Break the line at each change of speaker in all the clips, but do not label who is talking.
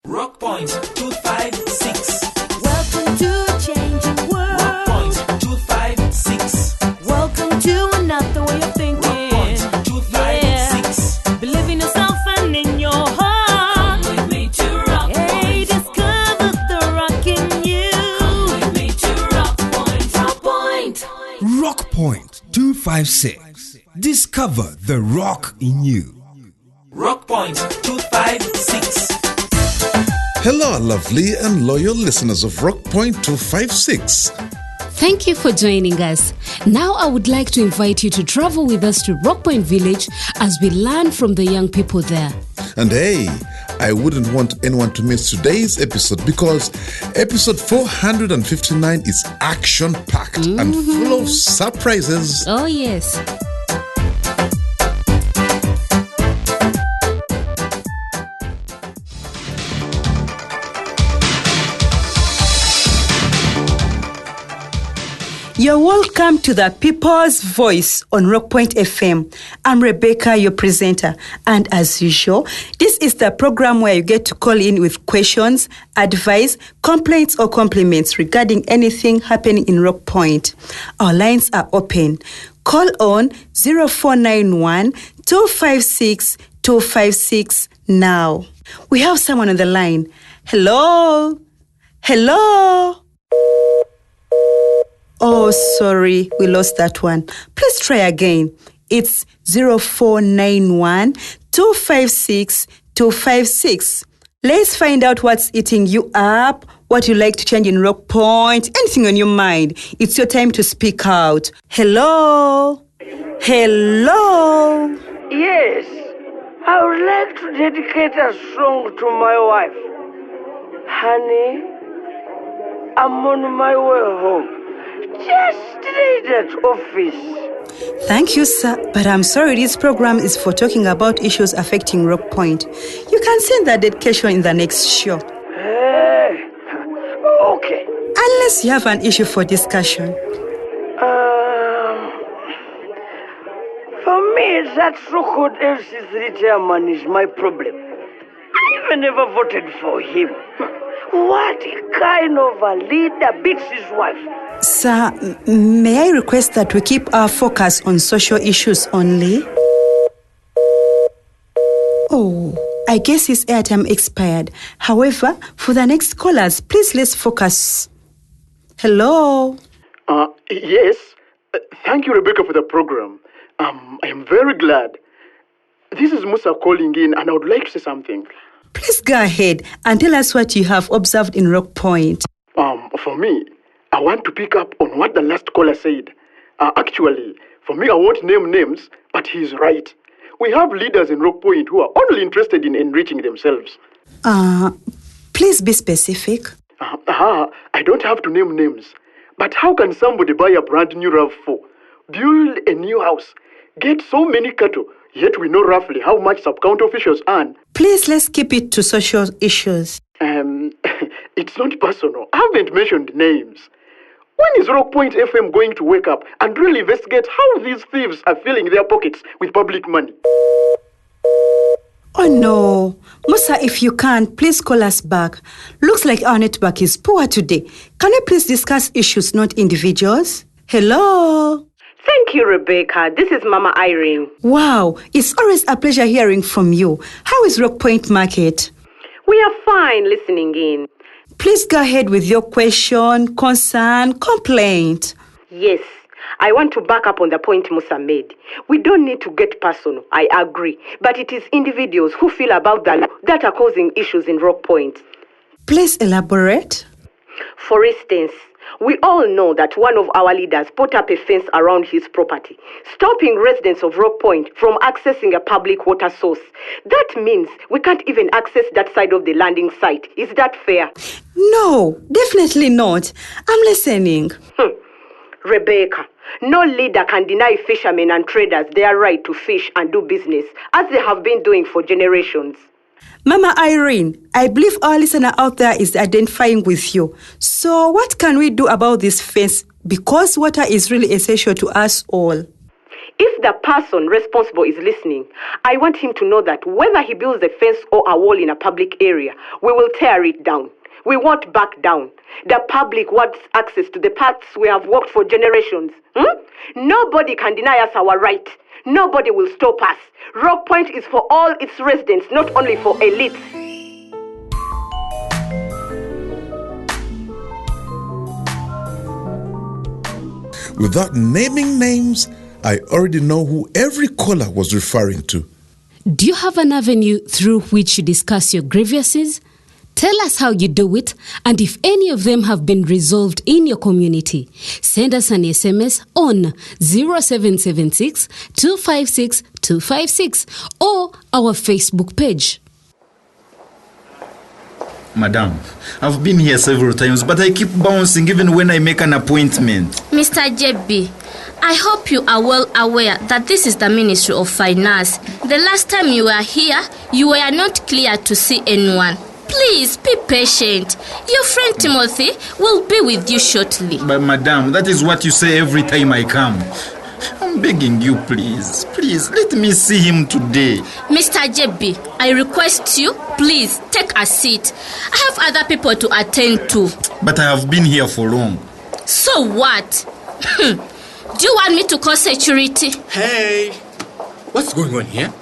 Rock Point 256.
Welcome to a changing world.
Rock Point 256.
Welcome to another way of thinking.
Rock Point 256.
Yeah. Believe in yourself and in your heart.
Come with me to Rock
Hey,
Point.
discover the rock in you.
Come with me to Rock Point. Rock Point.
Rock Point 256. Discover the rock in you.
Rock Point 256.
Hello, lovely and loyal listeners of Rock Point 256.
Thank you for joining us. Now I would like to invite you to travel with us to Rock Point Village as we learn from the young people there.
And hey, I wouldn't want anyone to miss today's episode because episode 459 is action-packed and full of surprises.
Oh yes.
You're welcome to the People's Voice on Rock Point FM. I'm Rebecca, your presenter. And as usual, this is the program where you get to call in with questions, advice, complaints, or compliments regarding anything happening in Rock Point. Our lines are open. Call on 0491 256 256 now. We have someone on the line. Hello? Hello? Oh, sorry, we lost that one. Please try again. It's 0491 256 256. Let's find out what's eating you up, what you like to change in Rock Point, anything on your mind. It's your time to speak out. Hello? Hello?
Yes, I would like to dedicate a song to my wife. Honey, I'm on my way home. Just leave that office.
Thank you, sir. But I'm sorry, this program is for talking about issues affecting Rock Point. You can send that dedication in the next show.
Hey, okay.
Unless you have an issue for discussion.
For me, that so-called LC's chairman is my problem. I even never voted for him. What kind of a leader beats his wife?
Sir, may I request that we keep our focus on social issues only? Oh, I guess his airtime expired. However, for the next callers, please let's focus. Hello?
Yes. Thank you, Rebecca, for the program. I am very glad. This is Musa calling in, and I would like to say something.
Please go ahead and tell us what you have observed in Rock Point.
For me, I want to pick up on what the last caller said. Actually, for me, I won't name names, but he's right. We have leaders in Rock Point who are only interested in enriching themselves.
Please be specific.
I don't have to name names. But how can somebody buy a brand new RAV4, build a new house, get so many cattle, yet we know roughly how much sub-county officials earn?
Please, let's keep it to social issues.
It's not personal. I haven't mentioned names. When is Rock Point FM going to wake up and really investigate how these thieves are filling their pockets with public money?
Oh no. Musa, if you can, please call us back. Looks like our network is poor today. Can you please discuss issues, not individuals? Hello?
Thank you, Rebecca. This is Mama Irene.
Wow, it's always a pleasure hearing from you. How is Rock Point Market?
We are fine listening in.
Please go ahead with your question, concern, complaint.
Yes, I want to back up on the point Musa made. We don't need to get personal, I agree. But it is individuals who feel about that are causing issues in Rock Point.
Please elaborate.
For instance, we all know that one of our leaders put up a fence around his property, stopping residents of Rock Point from accessing a public water source. That means we can't even access that side of the landing site. Is that fair?
No, definitely not. I'm listening.
Rebecca, no leader can deny fishermen and traders their right to fish and do business, as they have been doing for generations.
Mama Irene, I believe our listener out there is identifying with you. So what can we do about this fence? Because water is really essential to us all.
If the person responsible is listening, I want him to know that whether he builds a fence or a wall in a public area, we will tear it down. We won't back down. The public wants access to the paths we have walked for generations. Nobody can deny us our right. Nobody will stop us. Rock Point is for all its residents, not only for elites.
Without naming names, I already know who every caller was referring to.
Do you have an avenue through which you discuss your grievances? Tell us how you do it, and if any of them have been resolved in your community, send us an SMS on 0776 256 256 or our Facebook page.
Madam, I've been here several times, but I keep bouncing even when I make an appointment.
Mr. JB, I hope you are well aware that this is the Ministry of Finance. The last time you were here, you were not clear to see anyone. Please be patient. Your friend Timothy will be with you shortly.
But madam, that is what you say every time I come. I'm begging you, please. Please, let me see him today.
Mr. JB, I request you, please take a seat. I have other people to attend to.
But I have been here for long.
So what? Do you want me to call security?
Hey, what's going on here?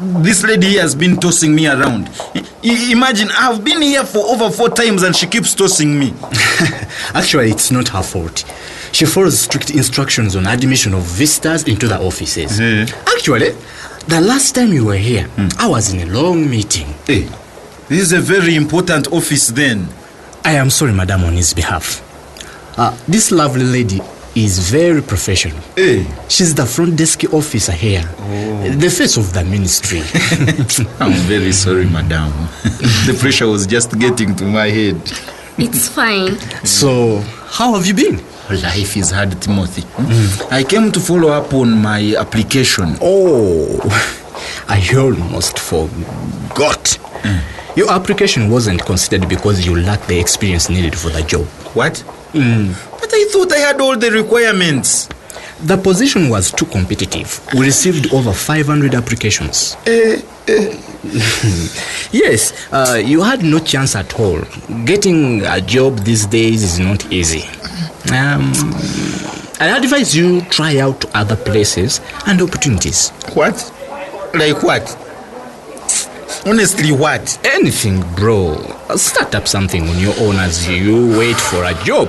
This lady has been tossing me around. Imagine, I've been here for over 4 times and she keeps tossing me.
Actually, it's not her fault. She follows strict instructions on admission of visitors into the offices. Actually, the last time you were here, I was in a long meeting.
Hey, this is a very important office then.
I am sorry, madam, on his behalf. This lovely lady is very professional.
Hey.
She's the front desk officer here. The face of the ministry.
I'm very sorry, madam. The pressure was just getting to my head.
It's fine.
So, how have you been?
Life is hard, Timothy. I came to follow up on my application.
Oh, I almost forgot. Your application wasn't considered because you lacked the experience needed for the job.
What? But I thought I had all the requirements.
The position was too competitive. We received over 500 applications. Yes, you had no chance at all. Getting a job these days is not easy. I advise you try out other places and opportunities.
What? Like what? Honestly, what?
Anything, bro. Start up something on your own as you wait for a job.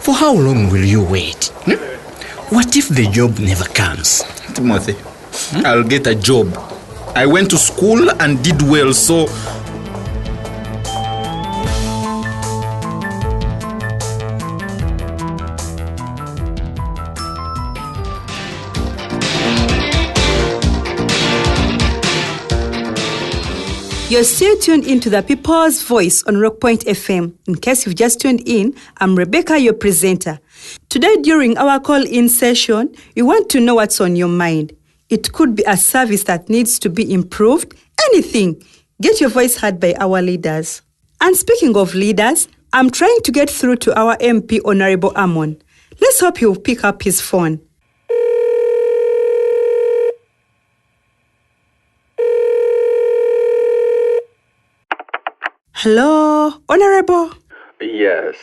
For how long will you wait? What if the job never comes?
Timothy, I'll get a job. I went to school and did well, so...
You're still tuned into the People's Voice on Rock Point FM. In case you've just tuned in, I'm Rebecca, your presenter. Today, during our call-in session, we want to know what's on your mind. It could be a service that needs to be improved. Anything. Get your voice heard by our leaders. And speaking of leaders, I'm trying to get through to our MP, Honorable Amon. Let's hope he'll pick up his phone. Hello, Honorable.
Yes.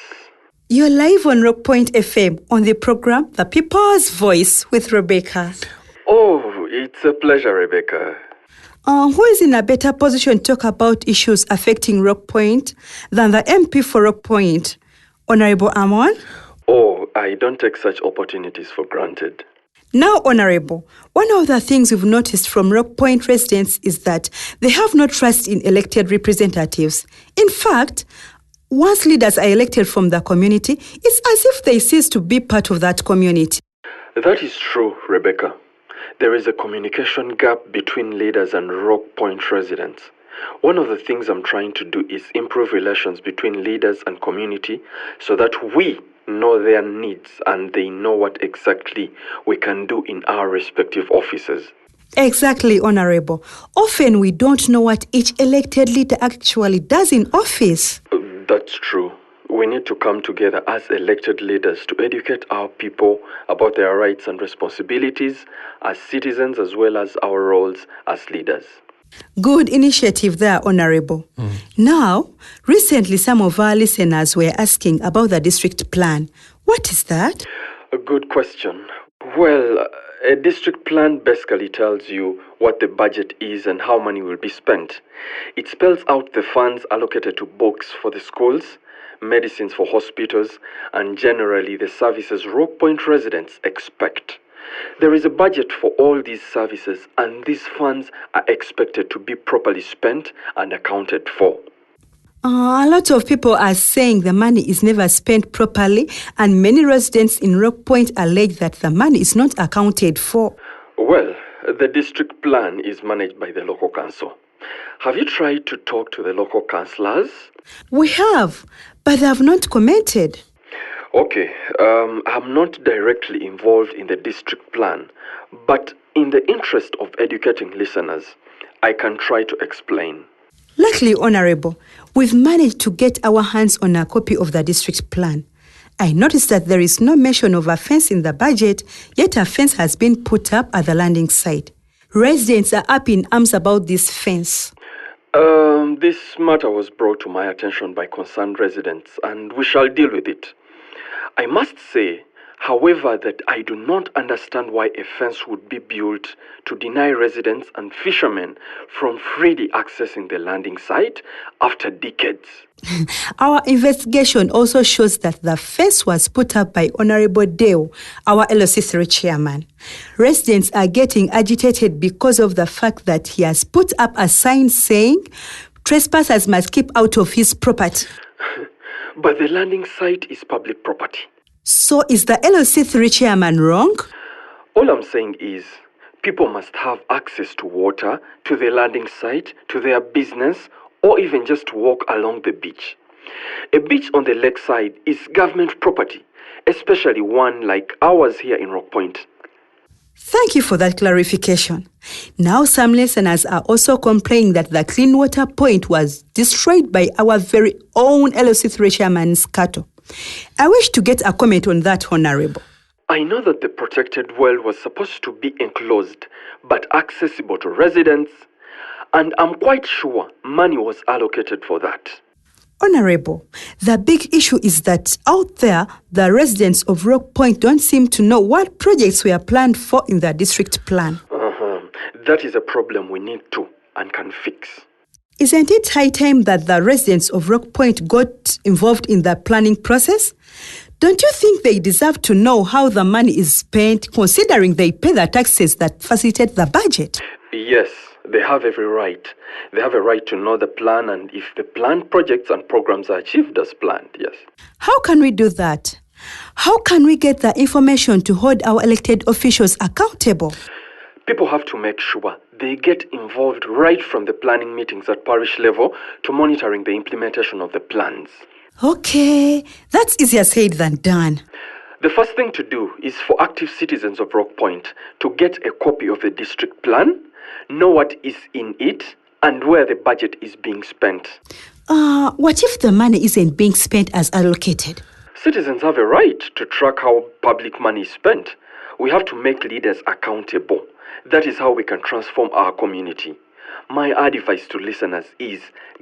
You're live on Rock Point FM on the program The People's Voice with Rebecca.
Oh, it's a pleasure, Rebecca.
Who is in a better position to talk about issues affecting Rock Point than the MP for Rock Point, Honorable Amon?
Oh, I don't take such opportunities for granted.
Now, Honorable, one of the things we've noticed from Rock Point residents is that they have no trust in elected representatives. In fact, once leaders are elected from the community, it's as if they cease to be part of that community.
That is true, Rebecca. There is a communication gap between leaders and Rock Point residents. One of the things I'm trying to do is improve relations between leaders and community so that we know their needs and they know what exactly we can do in our respective offices.
Exactly, Honorable. Often we don't know what each elected leader actually does in office.
That's true.
we need to come together as elected leaders to educate our people about their rights and responsibilities as citizens as well as our roles as leaders.
Good initiative there, Honorable. Now, recently some of our listeners were asking about the district plan. What is that?
A good question. Well, a district plan basically tells you what the budget is and how money will be spent. It spells out the funds allocated to books for the schools, medicines for hospitals, and generally the services Rock Point residents expect. There is a budget for all these services, and these funds are expected to be properly spent and accounted for.
A lot of people are saying the money is never spent properly, and many residents in Rock Point allege that the money is not accounted for.
Well, the district plan is managed by the local council. Have you tried to talk to the local councillors?
We have, but they have not commented.
Okay, I'm not directly involved in the district plan, but in the interest of educating listeners, I can try to explain.
Luckily, Honorable, we've managed to get our hands on a copy of the district plan. I noticed that there is no mention of a fence in the budget, yet a fence has been put up at the landing site. Residents are up in arms about this fence.
This matter was brought to my attention by concerned residents, and we shall deal with it. I must say, however, that I do not understand why a fence would be built to deny residents and fishermen from freely accessing the landing site after decades.
Our investigation also shows that the fence was put up by Honorable Deo, our LOC3 chairman. Residents are getting agitated because of the fact that he has put up a sign saying, "Trespassers must keep out of his property."
But the landing site is public property.
So is the LOC3 chairman wrong?
All I'm saying is, people must have access to water, to the landing site, to their business, or even just to walk along the beach. A beach on the lakeside is government property, especially one like ours here in Rock Point.
Thank you for that clarification. Now some listeners are also complaining that the clean water point was destroyed by our very own LOC3 chairman, Skato. I wish to get a comment on that, Honorable.
I know that the protected well was supposed to be enclosed, but accessible to residents, and I'm quite sure money was allocated for that.
Honorable, the big issue is that out there, the residents of Rock Point don't seem to know what projects were planned for in the district plan.
That is a problem we need to and can fix.
Isn't it high time that the residents of Rock Point got involved in the planning process? Don't you think they deserve to know how the money is spent, considering they pay the taxes that facilitate the budget?
Yes, they have every right. They have a right to know the plan and if the planned projects and programs are achieved as planned, yes.
How can we do that? How can we get the information to hold our elected officials accountable?
People have to make sure they get involved right from the planning meetings at parish level to monitoring the implementation of the plans.
Okay, that's easier said than done.
The first thing to do is for active citizens of Rock Point to get a copy of the district plan, know what is in it, and where the budget is being spent.
What if the money isn't being spent as allocated?
Citizens have a right to track how public money is spent. We have to make leaders accountable. That is how we can transform our community. My advice to listeners is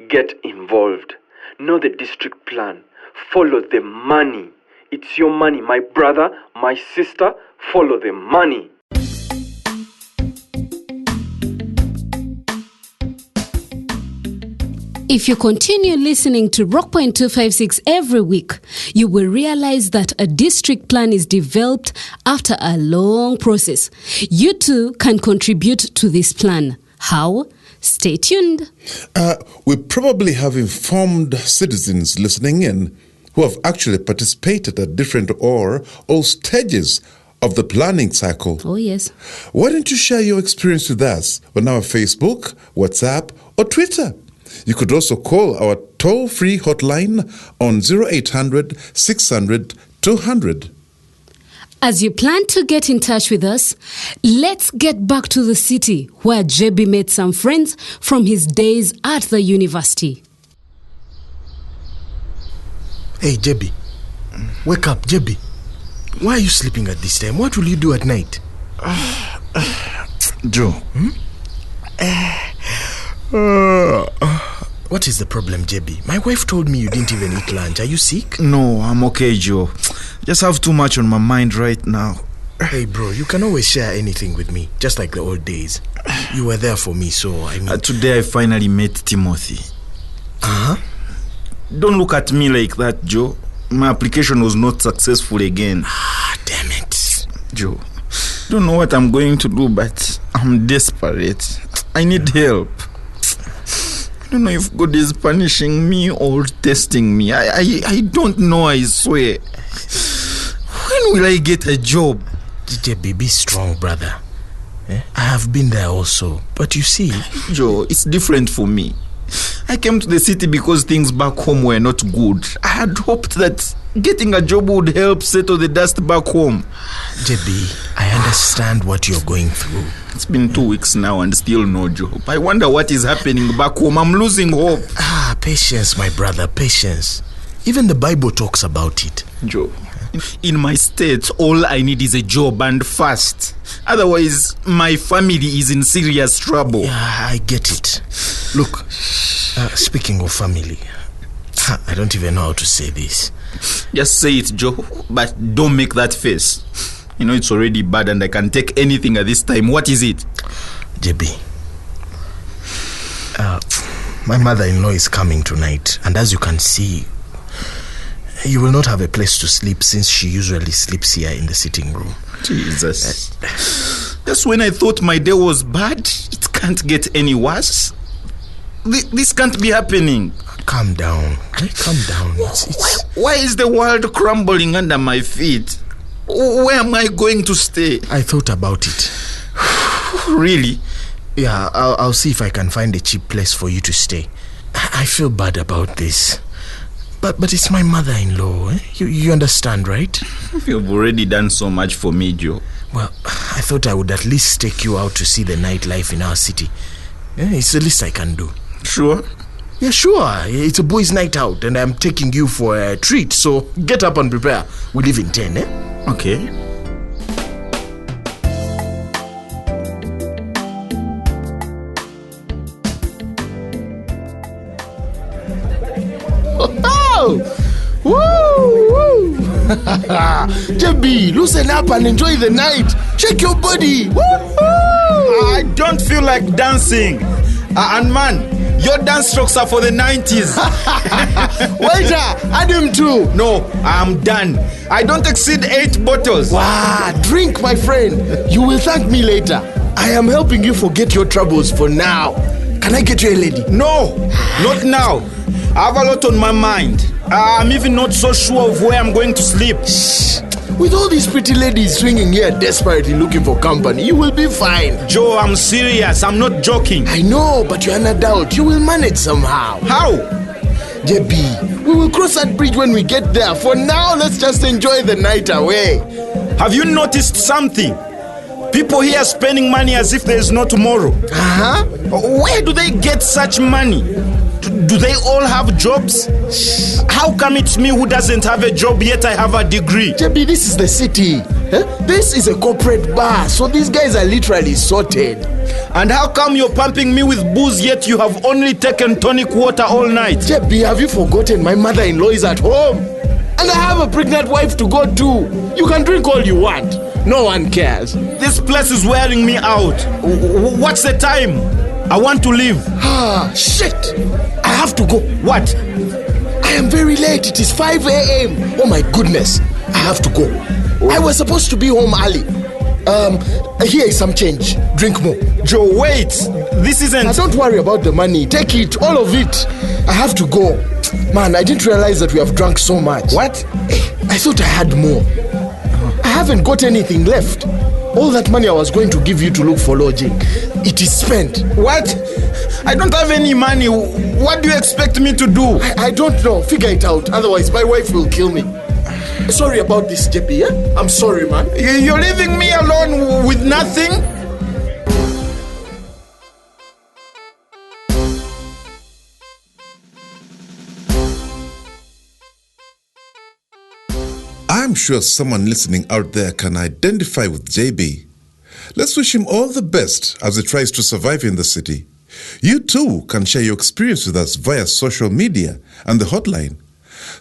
get involved. Know the district plan. Follow the money. It's your money, my brother, my sister. Follow the money.
If you continue listening to Rock Point 256 every week, you will realize that a district plan is developed after a long process. You too can contribute to this plan. How? Stay tuned.
We probably have informed citizens listening in who have actually participated at different or all stages of the planning cycle.
Oh, yes.
Why don't you share your experience with us on our Facebook, WhatsApp, or Twitter? You could also call our toll-free hotline on 0800 600 200.
As you plan to get in touch with us, let's get back to the city where JB made some friends from his days at the university.
Hey, Jebi. Wake up, Jebi. Why are you sleeping at this time? What will you do at night?
Joe.
What is the problem, Jebi? My wife told me you didn't even eat lunch. Are you sick?
No, I'm okay, Joe. Just have too much on my mind right now.
Hey, bro, you can always share anything with me, just like the old days. You were there for me, so I mean...
Today I finally met Timothy.
Uh-huh.
Don't look at me like that, Joe. My application was not successful again.
Damn it.
Joe, don't know what I'm going to do, but I'm desperate. I need help. I don't know if God is punishing me or testing me. I don't know, I swear. When will I get a job?
DJ, be strong, brother. I have been there also. But you see...
Joe, it's different for me. I came to the city because things back home were not good. I had hoped that getting a job would help settle the dust back home.
JB, I understand what you're going through.
It's been 2 weeks now and still no job. I wonder what is happening back home. I'm losing hope.
Patience, my brother, patience. Even the Bible talks about it.
Joe, in my state, all I need is a job and fast. Otherwise, my family is in serious trouble.
Yeah, I get it. Look, speaking of family, I don't even know how to say this.
Just say it, Joe, but don't make that face. You know it's already bad and I can take anything at this time. What is it?
JB, my mother-in-law is coming tonight, and as you can see, you will not have a place to sleep since she usually sleeps here in the sitting room.
Jesus. Just when I thought my day was bad, it can't get any worse. This can't be happening.
Calm down. Calm down.
Why is the world crumbling under my feet? Where am I going to stay?
I thought about it.
Really?
Yeah, I'll see if I can find a cheap place for you to stay. I feel bad about this. But it's my mother-in-law. You understand, right?
You've already done so much for me, Joe.
Well, I thought I would at least take you out to see the nightlife in our city. It's the least I can do.
Sure?
Yeah, sure. It's a boys' night out and I'm taking you for a treat. So get up and prepare. We leave in 10, eh?
Okay.
Woo! Woo! JB, loosen up and enjoy the night. Shake your body. Woo-hoo!
I don't feel like dancing. And man, your dance strokes are for the 90s.
Waiter, add him too.
No, I'm done. I don't exceed 8 bottles.
Wow, drink, my friend. You will thank me later. I am helping you forget your troubles for now. Can I get you a lady?
No, not now. I have a lot on my mind. I'm even not so sure of where I'm going to sleep.
Shh. With all these pretty ladies swinging here desperately looking for company, you will be fine.
Joe, I'm serious. I'm not joking.
I know, but you're an adult. You will manage somehow.
How?
JB, we will cross that bridge when we get there. For now, let's just enjoy the night away.
Have you noticed something? People here spending money as if there is no tomorrow.
Uh-huh.
Where do they get such money? Do they all have jobs? How come it's me who doesn't have a job yet I have a degree?
JB, this is the city. This is a corporate bar, so these guys are literally sorted.
And how come you're pumping me with booze yet you have only taken tonic water all night?
JB, have you forgotten my mother-in-law is at home? And I have a pregnant wife to go to. You can drink all you want. No one cares.
This place is wearing me out. What's the time? I want to leave.
Shit! I have to go.
What?
I am very late. It is 5 a.m. Oh my goodness. I have to go. I was supposed to be home early. Here is some change. Drink more.
Joe, wait. This isn't...
Now, don't worry about the money. Take it. All of it. I have to go. Man, I didn't realize that we have drunk so much.
What?
I thought I had more. I haven't got anything left. All that money I was going to give you to look for lodging, it is spent.
What? I don't have any money. What do you expect me to do?
I don't know. Figure it out. Otherwise, my wife will kill me. Sorry about this, JP, yeah? I'm sorry, man.
You're leaving me alone with nothing?
I'm sure someone listening out there can identify with JB. Let's wish him all the best as he tries to survive in the city. You too can share your experience with us via social media and the hotline.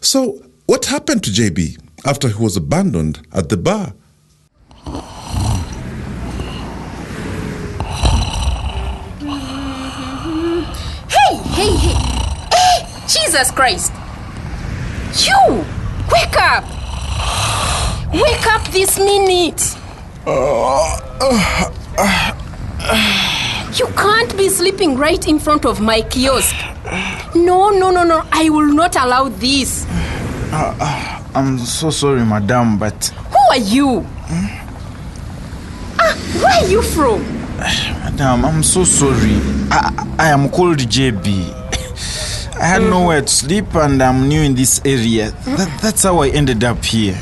So, what happened to JB after he was abandoned at the bar?
Hey! Jesus Christ! You! Wake up! Wake up this minute! You can't be sleeping right in front of my kiosk. No. I will not allow this.
I'm so sorry, madam, but...
Who are you? Where are you from?
Madam, I'm so sorry. I am called JB. I had nowhere to sleep and I'm new in this area. That's how I ended up here.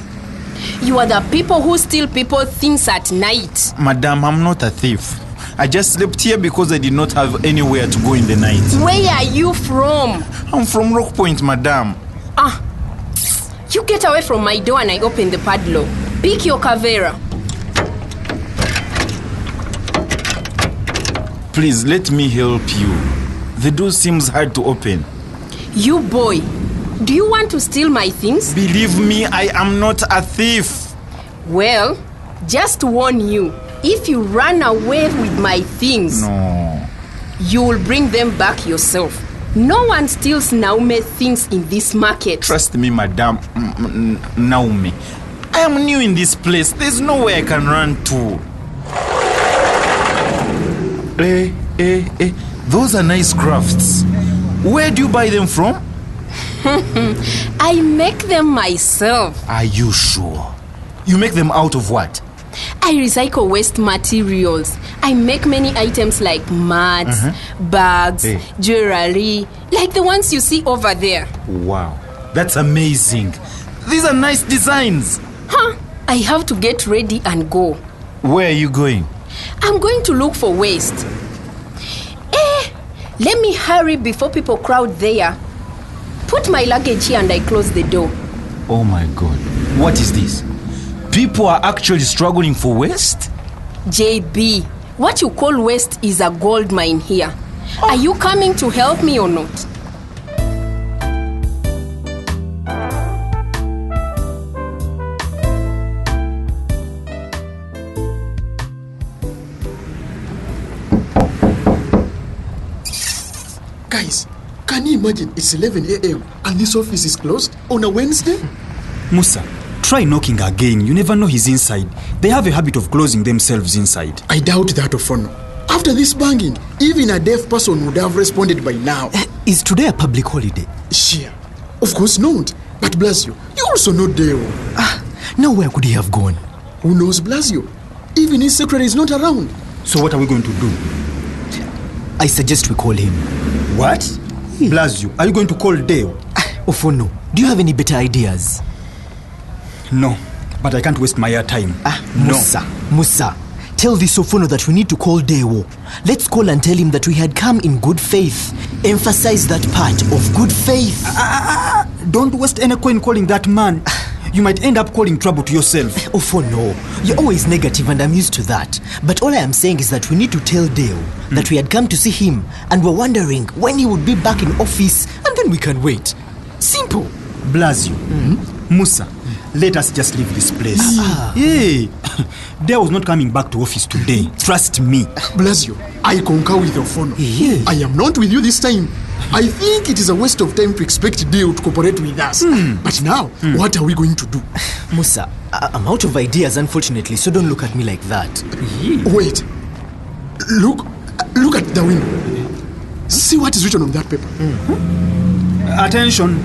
You are the people who steal people's things at night.
Madam, I'm not a thief. I just slept here because I did not have anywhere to go in the night.
Where are you from?
I'm from Rock Point, madam.
You get away from my door and I open the padlock. Pick your Kavera.
Please, let me help you. The door seems hard to open.
You boy, do you want to steal my things?
Believe me, I am not a thief.
Well, just to warn you, if you run away with my things,
No.
you will bring them back yourself. No one steals Naume's things in this market.
Trust me, madam. Naomi, I am new in this place. There's nowhere I can run to. Those are nice crafts. Where do you buy them from?
I make them myself.
Are you sure? You make them out of what?
I recycle waste materials. I make many items like mats, bags, jewelry, like the ones you see over there.
Wow, that's amazing. These are nice designs.
I have to get ready and go.
Where are you going?
I'm going to look for waste. Let me hurry before people crowd there. Put my luggage here and I close the door.
Oh my God, what is this? People are actually struggling for waste?
JB, what you call waste is a gold mine here. Are you coming to help me or not?
Guys, can you imagine it's 11 a.m. and this office is closed on a Wednesday?
Musa, try knocking again. You never know he's inside. They have a habit of closing themselves inside.
I doubt that, Ofono. After this banging, even a deaf person would have responded by now.
Is today a public holiday?
Sure. Of course not. But Blasio, you also know Deo.
Now where could he have gone?
Who knows Blasio? Even his secretary is not around.
So what are we going to do? I suggest we call him. What? Blasio, are you going to call Deo?
Ofono, do you have any better ideas?
No, but I can't waste my airtime.
Musa, tell this Ofono that we need to call Deo. Let's call and tell him that we had come in good faith. Emphasize that part of good faith.
Don't waste any coin calling that man. You might end up calling trouble to yourself.
Ofono, you're always negative and I'm used to that. But all I am saying is that we need to tell Deo that we had come to see him and we're wondering when he would be back in office, and then we can wait. Simple.
Blasio, Musa, let us just leave this place. Hey, Deo's not coming back to office today. Trust me.
Blasio, I concur with Ofono. I am not with you this time. I think it is a waste of time to expect Deo to cooperate with us. But now, what are we going to do?
Musa, I'm out of ideas, unfortunately, so don't look at me like that.
Wait. Look at the window. See what is written on that paper.
Attention.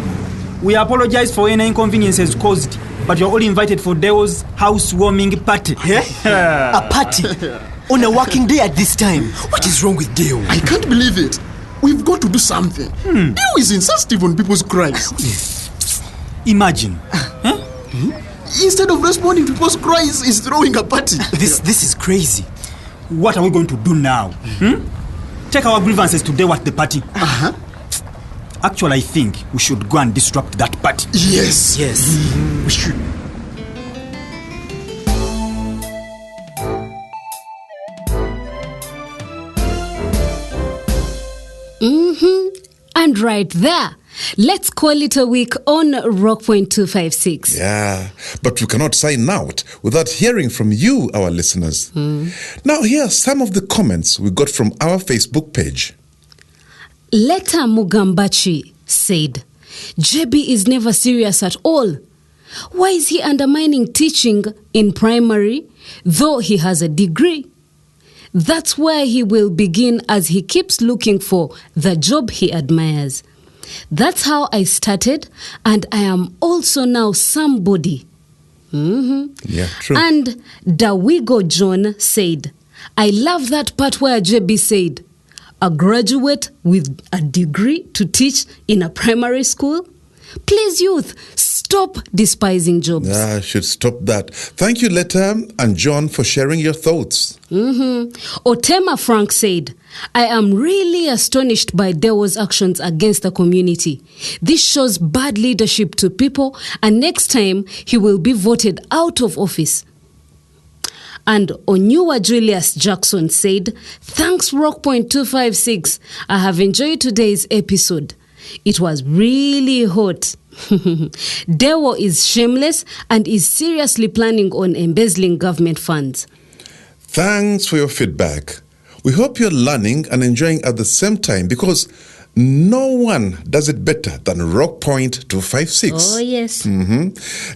We apologize for any inconveniences caused, but you're all invited for Deo's housewarming party.
A party? On a working day at this time? What is wrong with Deo?
I can't believe it. We've got to do something. Deo is insensitive on people's cries.
Imagine.
Instead of responding to people's cries, he's throwing a party.
This is crazy.
What are we going to do now? Take our grievances to Deo at the party. Actually, I think we should go and disrupt that party.
Yes.
We should.
good right there. Let's call it a week on Rock Point 256.
Yeah, but we cannot sign out without hearing from you, our listeners. Now, here are some of the comments we got from our Facebook page.
Leta Mugambachi said, JB is never serious at all. Why is he undermining teaching in primary, though he has a degree? That's where he will begin as he keeps looking for the job he admires. That's how I started, and I am also now somebody.
Yeah, true.
And Dawigo John said, I love that part where JB said, a graduate with a degree to teach in a primary school? Please, youth, stop despising jobs.
I should stop that. Thank you, Leta and John, for sharing your thoughts.
Otema Frank said, I am really astonished by Dewo's actions against the community. This shows bad leadership to people, and next time he will be voted out of office. And Onyua Julius Jackson said, thanks Rock Point 256. I have enjoyed today's episode. It was really hot. Dewo is shameless and is seriously planning on embezzling government funds.
Thanks for your feedback. We hope you're learning and enjoying at the same time, because no one does it better than Rock Point 256.
Oh, yes.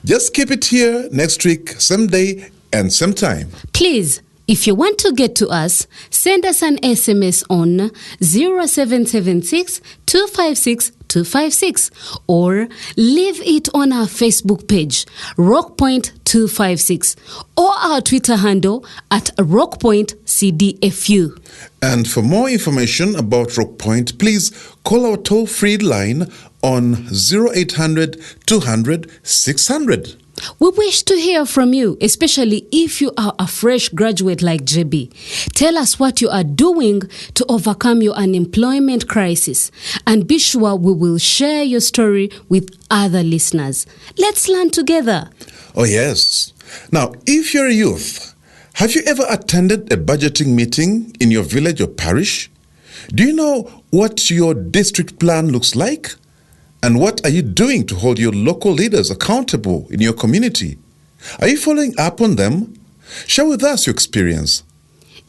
Just keep it here next week, same day and same time.
Please, if you want to get to us, send us an SMS on 0776 256 256 or leave it on our Facebook page, Rockpoint 256, or our Twitter handle at RockpointCDFU.
And for more information about Rockpoint, please call our toll-free line on 0800 200 600.
We wish to hear from you, especially if you are a fresh graduate like JB. Tell us what you are doing to overcome your unemployment crisis, and be sure we will share your story with other listeners. Let's learn together.
Oh, yes. Now, if you're a youth, have you ever attended a budgeting meeting in your village or parish? Do you know what your district plan looks like? And what are you doing to hold your local leaders accountable in your community? Are you following up on them? Share with us your experience.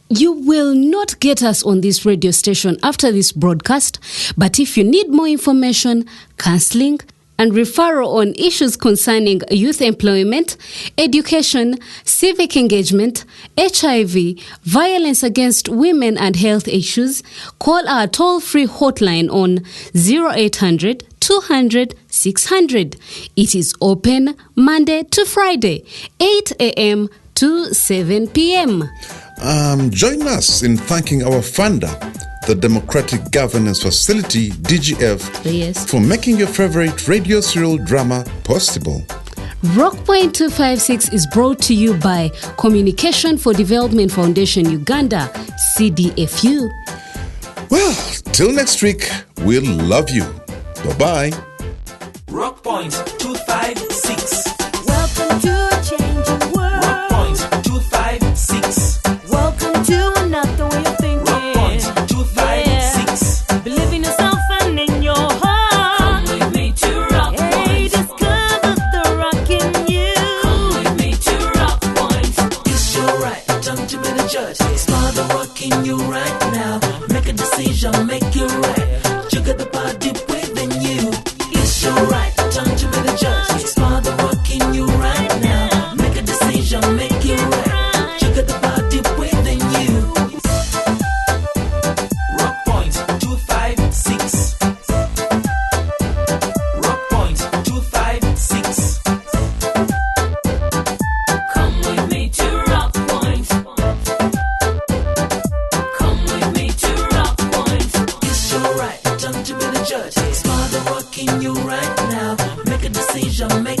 You will not get us on this radio station after this broadcast, but if you need more information, counseling, and referral on issues concerning youth employment, education, civic engagement, HIV, violence against women and health issues, call our toll-free hotline on 0800 200 600. It is open Monday to Friday, 8 a.m. to 7 p.m.
Join us in thanking our funder, the Democratic Governance Facility, DGF, for making your favorite radio serial drama possible.
Rockpoint 256 is brought to you by Communication for Development Foundation Uganda, CDFU.
Well, till next week, we'll love you. Bye-bye.
Rockpoint 256.
Welcome to a changing world.
Rockpoint 256.
Welcome to another way of thinking.
Rockpoint 256.
Believe in yourself and in your heart.
Come with me to Rockpoint.
Hey, discover the rock in you.
Come with me to Rockpoint. It's your right, time to be the judge. Start the rock in you right now. Make a decision, make it right. You got the body within you. It's your right, time to be the judge. Start the rock in you right now. Make a decision, make it right. You got the body within you. Rockpoint 256. Rockpoint 256. Come with me to Rockpoint. Come with me to Rockpoint. It's your right, time to be the judge. Start the rock in you right now. Make a decision, make